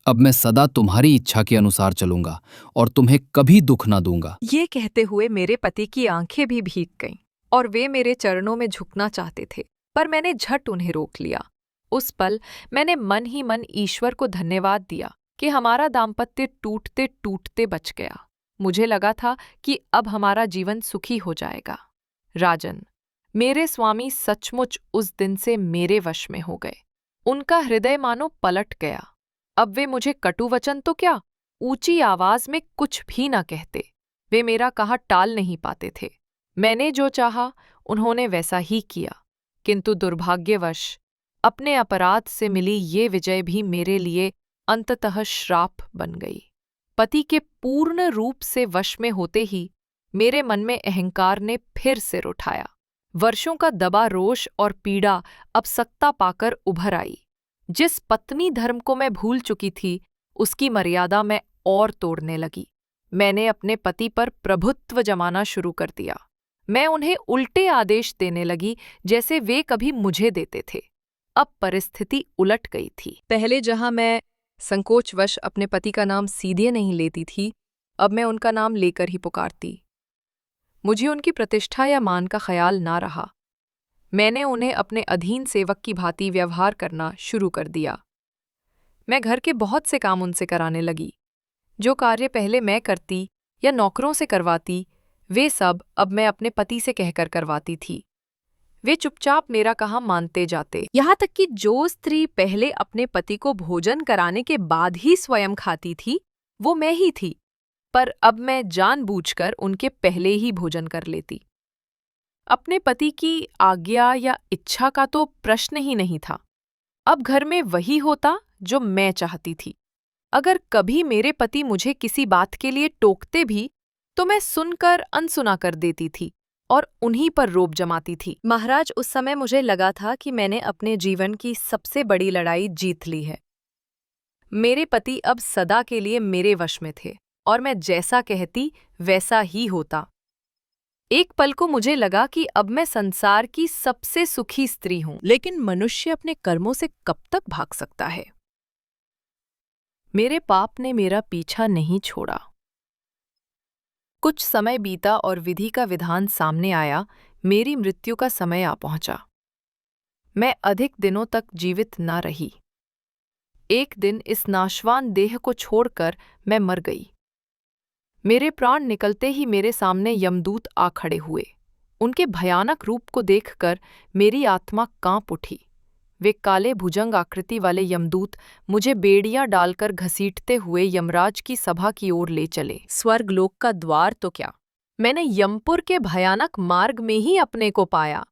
अब मैं सदा तुम्हारी इच्छा के अनुसार चलूंगा और तुम्हें कभी दुख ना दूंगा। ये कहते हुए मेरे पति की आंखें भी भीग गईं और वे मेरे चरणों में झुकना चाहते थे, पर मैंने झट उन्हें रोक लिया। उस पल मैंने मन ही मन ईश्वर को धन्यवाद दिया कि हमारा दाम्पत्य टूटते टूटते बच गया। मुझे लगा था कि अब हमारा जीवन सुखी हो जाएगा। राजन, मेरे स्वामी सचमुच उस दिन से मेरे वश में हो गए। उनका हृदय मानो पलट गया। अब वे मुझे कटु वचन तो क्या, ऊंची आवाज में कुछ भी न कहते। वे मेरा कहा टाल नहीं पाते थे। मैंने जो चाहा उन्होंने वैसा ही किया, किंतु दुर्भाग्यवश अपने अपराध से मिली ये विजय भी मेरे लिए अंततः श्राप बन गई। पति के पूर्ण रूप से वश में होते ही मेरे मन में अहंकार ने फिर सिर उठाया। वर्षों का दबा रोष और पीड़ा अब सत्ता पाकर उभर आई। जिस पत्नी धर्म को मैं भूल चुकी थी, उसकी मर्यादा मैं और तोड़ने लगी। मैंने अपने पति पर प्रभुत्व जमाना शुरू कर दिया। मैं उन्हें उल्टे आदेश देने लगी जैसे वे कभी मुझे देते थे। अब परिस्थिति उलट गई थी। पहले जहां मैं संकोचवश अपने पति का नाम सीधे नहीं लेती थी, अब मैं उनका नाम लेकर ही पुकारती। मुझे उनकी प्रतिष्ठा या मान का ख्याल ना रहा। मैंने उन्हें अपने अधीन सेवक की भांति व्यवहार करना शुरू कर दिया। मैं घर के बहुत से काम उनसे कराने लगी। जो कार्य पहले मैं करती या नौकरों से करवाती, वे सब अब मैं अपने पति से कहकर करवाती थी। वे चुपचाप मेरा कहा मानते जाते। यहाँ तक कि जो स्त्री पहले अपने पति को भोजन कराने के बाद ही स्वयं खाती थी, वो मैं ही थी। पर अब मैं जानबूझकर उनके पहले ही भोजन कर लेती। अपने पति की आज्ञा या इच्छा का तो प्रश्न ही नहीं था। अब घर में वही होता जो मैं चाहती थी। अगर कभी मेरे पति मुझे किसी बात के लिए टोकते भी तो मैं सुनकर अनसुना कर देती थी और उन्हीं पर रोब जमाती थी। महाराज, उस समय मुझे लगा था कि मैंने अपने जीवन की सबसे बड़ी लड़ाई जीत ली है। मेरे पति अब सदा के लिए मेरे वश में थे और मैं जैसा कहती वैसा ही होता। एक पल को मुझे लगा कि अब मैं संसार की सबसे सुखी स्त्री हूं। लेकिन मनुष्य अपने कर्मों से कब तक भाग सकता है? मेरे पाप ने मेरा पीछा नहीं छोड़ा। कुछ समय बीता और विधि का विधान सामने आया। मेरी मृत्यु का समय आ पहुंचा। मैं अधिक दिनों तक जीवित न रही। एक दिन इस नाशवान देह को छोड़कर मैं मर गई। मेरे प्राण निकलते ही मेरे सामने यमदूत आ खड़े हुए। उनके भयानक रूप को देखकर मेरी आत्मा कांप उठी। वे काले भुजंग आकृति वाले यमदूत मुझे बेड़ियां डालकर घसीटते हुए यमराज की सभा की ओर ले चले। स्वर्गलोक का द्वार तो क्या, मैंने यमपुर के भयानक मार्ग में ही अपने को पाया।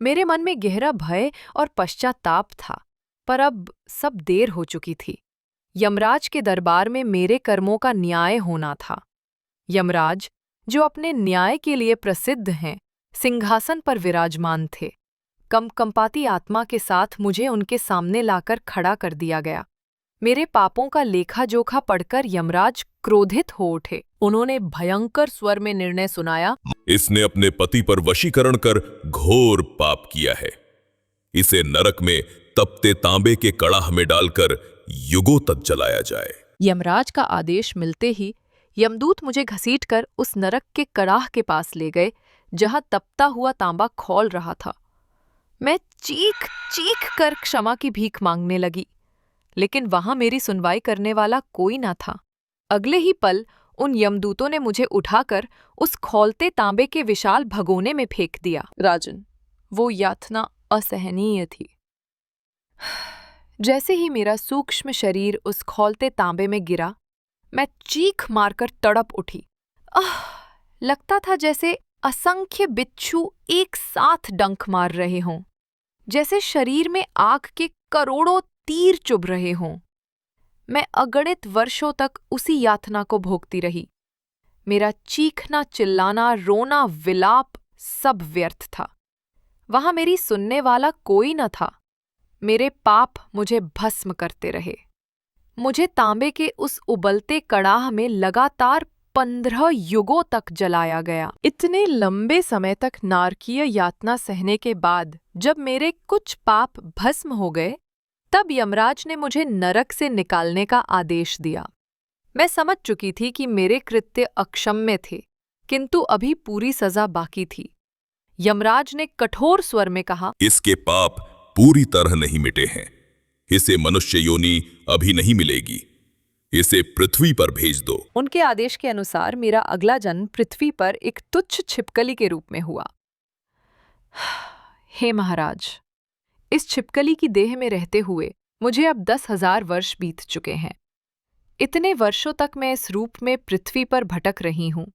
मेरे मन में गहरा भय और पश्चाताप था, पर अब सब देर हो चुकी थी। यमराज के दरबार में मेरे कर्मों का न्याय होना था। यमराज, जो अपने न्याय के लिए प्रसिद्ध हैं, सिंहासन पर विराजमान थे। कंपाती आत्मा के साथ मुझे उनके सामने लाकर खड़ा कर दिया गया। मेरे पापों का लेखा जोखा पढ़कर यमराज क्रोधित हो उठे। उन्होंने भयंकर स्वर में निर्णय सुनाया, इसने अपने पति पर वशीकरण कर घोर पाप किया है। इसे नरक में तपते तांबे के कड़ाह में डालकर युगों तक जलाया जाए। यमराज का आदेश मिलते ही यमदूत मुझे घसीटकर उस नरक के कड़ाह के पास ले गए, जहां तपता हुआ तांबा खौल रहा था। मैं चीख चीख कर क्षमा की भीख मांगने लगी, लेकिन वहां मेरी सुनवाई करने वाला कोई ना था। अगले ही पल उन यमदूतों ने मुझे उठाकर उस खौलते तांबे के विशाल भगोने में फेंक दिया। राजन, वो यातना असहनीय थी। जैसे ही मेरा सूक्ष्म शरीर उस खौलते तांबे में गिरा, मैं चीख मारकर तड़प उठी। लगता था जैसे असंख्य बिच्छू एक साथ डंक मार रहे हों, जैसे शरीर में आग के करोड़ों तीर चुभ रहे हों। मैं अगणित वर्षों तक उसी यातना को भोगती रही। मेरा चीखना, चिल्लाना, रोना, विलाप सब व्यर्थ था। वहां मेरी सुनने वाला कोई न था। मेरे पाप मुझे भस्म करते रहे। मुझे तांबे के उस उबलते कड़ाह में लगातार 15 युगों तक जलाया गया। इतने लंबे समय तक नारकीय यातना सहने के बाद जब मेरे कुछ पाप भस्म हो गए, तब यमराज ने मुझे नरक से निकालने का आदेश दिया। मैं समझ चुकी थी कि मेरे कृत्य अक्षम्य थे, किंतु अभी पूरी सजा बाकी थी। यमराज ने कठोर स्वर में कहा, इसके पाप पूरी तरह नहीं मिटे हैं। इसे मनुष्य योनि अभी नहीं मिलेगी। इसे पृथ्वी पर भेज दो। उनके आदेश के अनुसार मेरा अगला जन्म पृथ्वी पर एक तुच्छ छिपकली के रूप में हुआ। हे महाराज, इस छिपकली की देह में रहते हुए मुझे अब 10,000 वर्ष बीत चुके हैं। इतने वर्षों तक मैं इस रूप में पृथ्वी पर भटक रही हूं,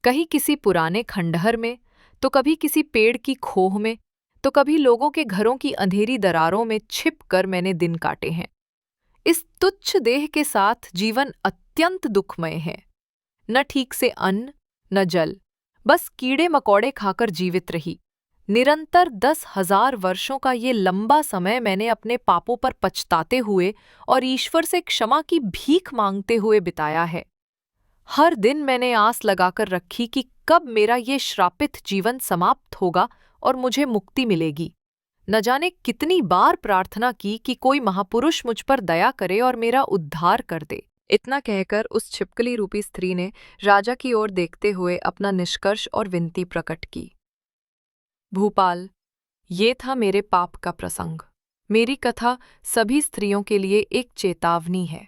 कहीं किसी पुराने खंडहर में, तो कभी किसी पेड़ की खोह में, तो कभी लोगों के घरों की अंधेरी दरारों में छिप कर मैंने दिन काटे हैं। इस तुच्छ देह के साथ जीवन अत्यंत दुखमय है। न ठीक से अन्न, न जल, बस कीड़े मकोड़े खाकर जीवित रही। निरंतर 10,000 वर्षों का ये लंबा समय मैंने अपने पापों पर पछताते हुए और ईश्वर से क्षमा की भीख मांगते हुए बिताया है। हर दिन मैंने आस लगाकर रखी कि कब मेरा ये श्रापित जीवन समाप्त होगा और मुझे मुक्ति मिलेगी। न जाने कितनी बार प्रार्थना की कि कोई महापुरुष मुझ पर दया करे और मेरा उद्धार कर दे। इतना कहकर उस छिपकली रूपी स्त्री ने राजा की ओर देखते हुए अपना निष्कर्ष और विनती प्रकट की। भूपाल, ये था मेरे पाप का प्रसंग। मेरी कथा सभी स्त्रियों के लिए एक चेतावनी है।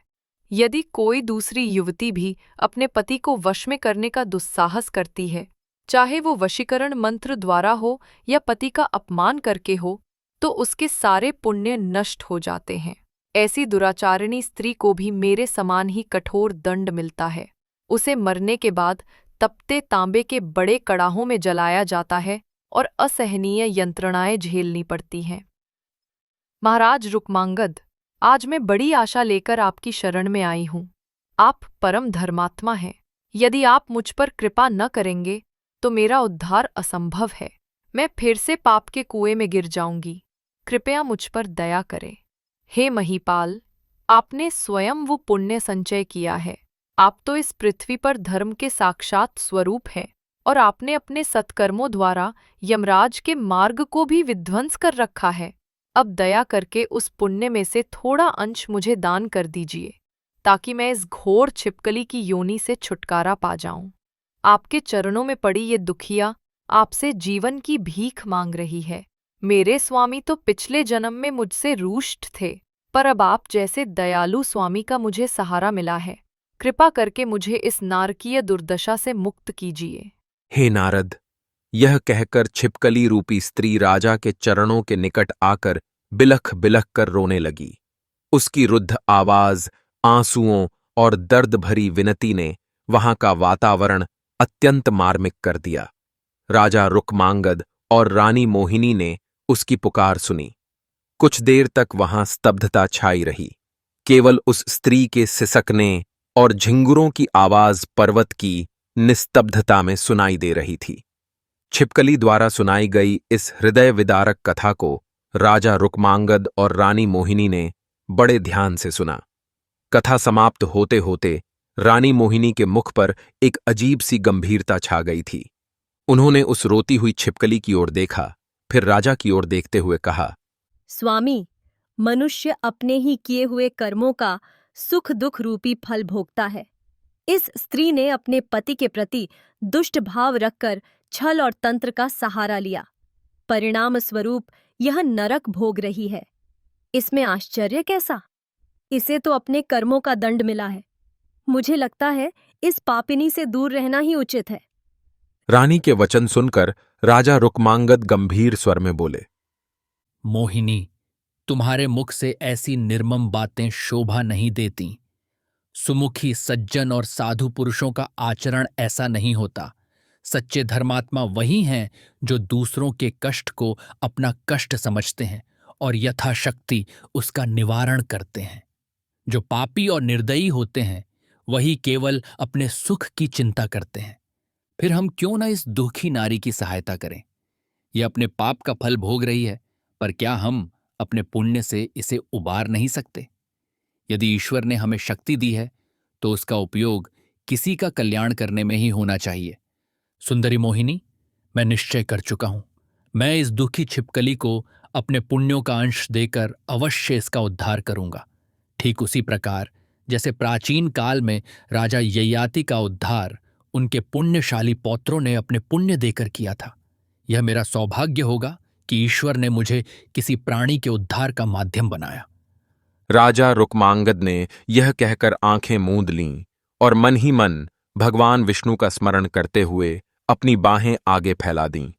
यदि कोई दूसरी युवती भी अपने पति को वश में करने का दुस्साहस करती है, चाहे वो वशीकरण मंत्र द्वारा हो या पति का अपमान करके हो, तो उसके सारे पुण्य नष्ट हो जाते हैं। ऐसी दुराचारिणी स्त्री को भी मेरे समान ही कठोर दंड मिलता है। उसे मरने के बाद तपते तांबे के बड़े कड़ाहों में जलाया जाता है और असहनीय यंत्रणाएं झेलनी पड़ती हैं। महाराज रुक्मांगद, आज मैं बड़ी आशा लेकर आपकी शरण में आई हूँ। आप परम धर्मात्मा हैं। यदि आप मुझ पर कृपा न करेंगे तो मेरा उद्धार असंभव है। मैं फिर से पाप के कुएं में गिर जाऊंगी। कृपया मुझ पर दया करें। हे महीपाल, आपने स्वयं वो पुण्य संचय किया है। आप तो इस पृथ्वी पर धर्म के साक्षात स्वरूप हैं और आपने अपने सत्कर्मों द्वारा यमराज के मार्ग को भी विध्वंस कर रखा है। अब दया करके उस पुण्य में से थोड़ा अंश मुझे दान कर दीजिए, ताकि मैं इस घोर छिपकली की योनि से छुटकारा पा जाऊं। आपके चरणों में पड़ी ये दुखिया आपसे जीवन की भीख मांग रही है। मेरे स्वामी तो पिछले जन्म में मुझसे रूष्ट थे, पर अब आप जैसे दयालु स्वामी का मुझे सहारा मिला है। कृपा करके मुझे इस नारकीय दुर्दशा से मुक्त कीजिए। हे नारद, यह कहकर छिपकली रूपी स्त्री राजा के चरणों के निकट आकर बिलख बिलख कर रोने लगी। उसकी रुद्ध आवाज, आंसुओं और दर्द भरी विनती ने वहां का वातावरण अत्यंत मार्मिक कर दिया। राजा रुक्मांगद और रानी मोहिनी ने उसकी पुकार सुनी। कुछ देर तक वहां स्तब्धता छाई रही। केवल उस स्त्री के सिसकने और झिंगुरों की आवाज पर्वत की निस्तब्धता में सुनाई दे रही थी। छिपकली द्वारा सुनाई गई इस हृदय विदारक कथा को राजा रुक्मांगद और रानी मोहिनी ने बड़े ध्यान से सुना। कथा समाप्त होते होते रानी मोहिनी के मुख पर एक अजीब सी गंभीरता छा गई थी। उन्होंने उस रोती हुई छिपकली की ओर देखा, फिर राजा की ओर देखते हुए कहा, स्वामी, मनुष्य अपने ही किए हुए कर्मों का सुख दुख रूपी फल भोगता है। इस स्त्री ने अपने पति के प्रति दुष्ट भाव रखकर छल और तंत्र का सहारा लिया। परिणाम स्वरूप यह नरक भोग रही है। इसमें आश्चर्य कैसा? इसे तो अपने कर्मों का दंड मिला है। मुझे लगता है इस पापिनी से दूर रहना ही उचित है। रानी के वचन सुनकर राजा रुक्मांगद गंभीर स्वर में बोले, मोहिनी, तुम्हारे मुख से ऐसी निर्मम बातें शोभा नहीं देती। सुमुखी सज्जन और साधु पुरुषों का आचरण ऐसा नहीं होता। सच्चे धर्मात्मा वही हैं जो दूसरों के कष्ट को अपना कष्ट समझते हैं और यथाशक्ति उसका निवारण करते हैं। जो पापी और निर्दयी होते हैं वही केवल अपने सुख की चिंता करते हैं। फिर हम क्यों न इस दुखी नारी की सहायता करें? यह अपने पाप का फल भोग रही है, पर क्या हम अपने पुण्य से इसे उबार नहीं सकते? यदि ईश्वर ने हमें शक्ति दी है तो उसका उपयोग किसी का कल्याण करने में ही होना चाहिए। सुंदरी मोहिनी, मैं निश्चय कर चुका हूं। मैं इस दुखी छिपकली को अपने पुण्यों का अंश देकर अवश्य इसका उद्धार करूंगा। ठीक उसी प्रकार जैसे प्राचीन काल में राजा ययाति का उद्धार उनके पुण्यशाली पौत्रों ने अपने पुण्य देकर किया था। यह मेरा सौभाग्य होगा कि ईश्वर ने मुझे किसी प्राणी के उद्धार का माध्यम बनाया। राजा रुक्मांगद ने यह कहकर आंखें मूंद लीं और मन ही मन भगवान विष्णु का स्मरण करते हुए अपनी बाहें आगे फैला दीं।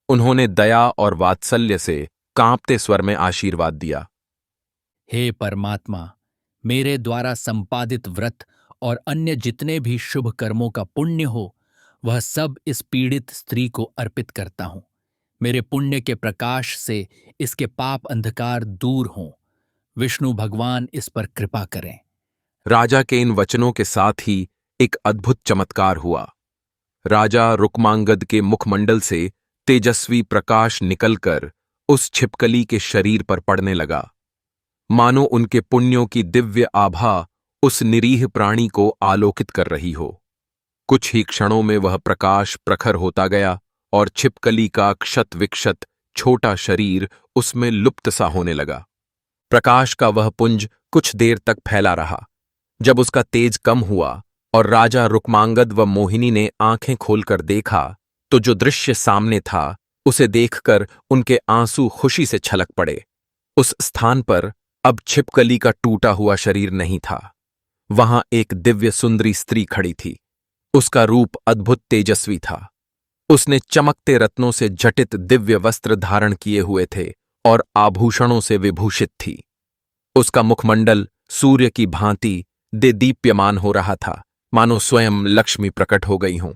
उन्होंने दया और वात्सल्य से कांपते स्वर में आशीर्वाद दिया, हे परमात्मा, मेरे द्वारा संपादित व्रत और अन्य जितने भी शुभ कर्मों का पुण्य हो वह सब इस पीड़ित स्त्री को अर्पित करता हूं। मेरे पुण्य के प्रकाश से इसके पाप अंधकार दूर हों। विष्णु भगवान इस पर कृपा करें। राजा के इन वचनों के साथ ही एक अद्भुत चमत्कार हुआ। राजा रुक्मांगद के मुखमंडल से तेजस्वी प्रकाश निकलकर उस छिपकली के शरीर पर पड़ने लगा, मानो उनके पुण्यों की दिव्य आभा उस निरीह प्राणी को आलोकित कर रही हो। कुछ ही क्षणों में वह प्रकाश प्रखर होता गया और छिपकली का क्षत विक्षत छोटा शरीर उसमें लुप्त सा होने लगा। प्रकाश का वह पुंज कुछ देर तक फैला रहा। जब उसका तेज कम हुआ और राजा रुक्मांगद व मोहिनी ने आंखें खोलकर देखा तो जो दृश्य सामने था उसे देखकर उनके आंसू खुशी से छलक पड़े। उस स्थान पर अब छिपकली का टूटा हुआ शरीर नहीं था। वहां एक दिव्य सुंदरी स्त्री खड़ी थी। उसका रूप अद्भुत तेजस्वी था। उसने चमकते रत्नों से जटित दिव्य वस्त्र धारण किए हुए थे और आभूषणों से विभूषित थी। उसका मुखमंडल सूर्य की भांति देदीप्यमान हो रहा था, मानो स्वयं लक्ष्मी प्रकट हो गई हों।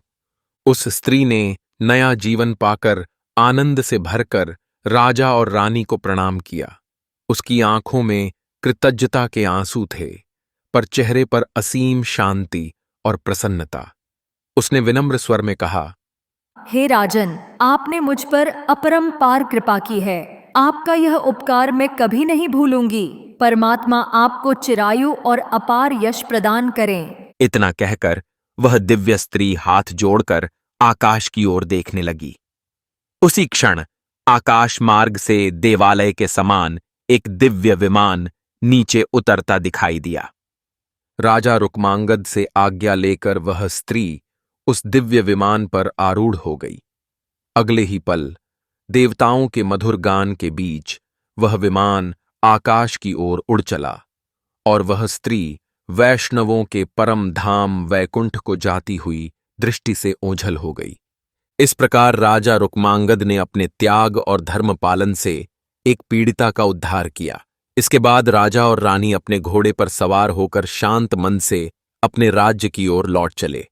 उस स्त्री ने नया जीवन पाकर आनंद से भरकर राजा और रानी को प्रणाम किया। उसकी आंखों में कृतज्ञता के आंसू थे, पर चेहरे पर असीम शांति और प्रसन्नता। उसने विनम्र स्वर में कहा, हे राजन, आपने मुझ पर अपरंपार कृपा की है। आपका यह उपकार मैं कभी नहीं भूलूंगी। परमात्मा आपको चिरायु और अपार यश प्रदान करें। इतना कहकर वह दिव्य स्त्री हाथ जोड़कर आकाश की ओर देखने लगी। उसी क्षण आकाश मार्ग से देवालय के समान एक दिव्य विमान नीचे उतरता दिखाई दिया। राजा रुक्मांगद से आज्ञा लेकर वह स्त्री उस दिव्य विमान पर आरूढ़ हो गई। अगले ही पल देवताओं के मधुर गान के बीच वह विमान आकाश की ओर उड़ चला और वह स्त्री वैष्णवों के परम धाम वैकुंठ को जाती हुई दृष्टि से ओझल हो गई। इस प्रकार राजा रुक्मांगद ने अपने त्याग और धर्म पालन से एक पीड़िता का उद्धार किया। इसके बाद राजा और रानी अपने घोड़े पर सवार होकर शांत मन से अपने राज्य की ओर लौट चले।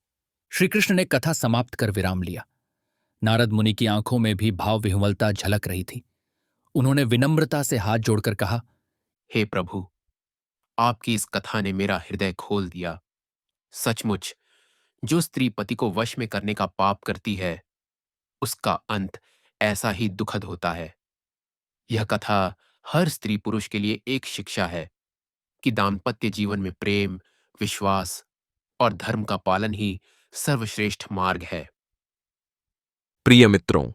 श्री कृष्ण ने कथा समाप्त कर विराम लिया। नारद मुनि की आंखों में भी भाव विह्वलता झलक रही थी। उन्होंने विनम्रता से हाथ जोड़कर कहा, हे प्रभु, आपकी इस कथा ने मेरा हृदय खोल दिया। सचमुच जो स्त्री पति को वश में करने का पाप करती है, उसका अंत ऐसा ही दुखद होता है। यह कथा हर स्त्री पुरुष के लिए एक शिक्षा है कि दाम्पत्य जीवन में प्रेम, विश्वास और धर्म का पालन ही सर्वश्रेष्ठ मार्ग है। प्रिय मित्रों,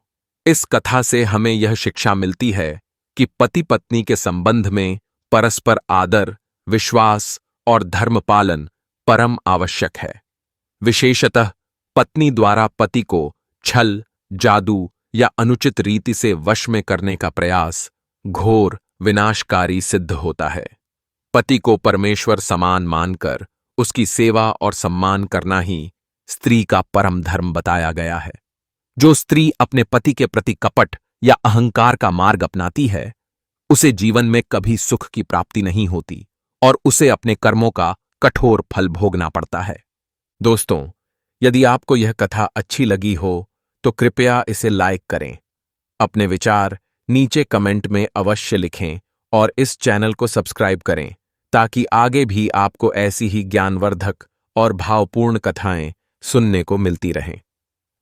इस कथा से हमें यह शिक्षा मिलती है कि पति पत्नी के संबंध में परस्पर आदर, विश्वास और धर्म पालन परम आवश्यक है। विशेषतः पत्नी द्वारा पति को छल, जादू या अनुचित रीति से वश में करने का प्रयास घोर विनाशकारी सिद्ध होता है। पति को परमेश्वर समान मानकर उसकी सेवा और सम्मान करना ही स्त्री का परम धर्म बताया गया है। जो स्त्री अपने पति के प्रति कपट या अहंकार का मार्ग अपनाती है, उसे जीवन में कभी सुख की प्राप्ति नहीं होती और उसे अपने कर्मों का कठोर फल भोगना पड़ता है। दोस्तों, यदि आपको यह कथा अच्छी लगी हो तो कृपया इसे लाइक करें, अपने विचार नीचे कमेंट में अवश्य लिखें और इस चैनल को सब्सक्राइब करें ताकि आगे भी आपको ऐसी ही ज्ञानवर्धक और भावपूर्ण कथाएं सुनने को मिलती रहें।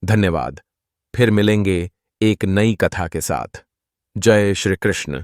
धन्यवाद। फिर मिलेंगे एक नई कथा के साथ। जय श्री कृष्ण।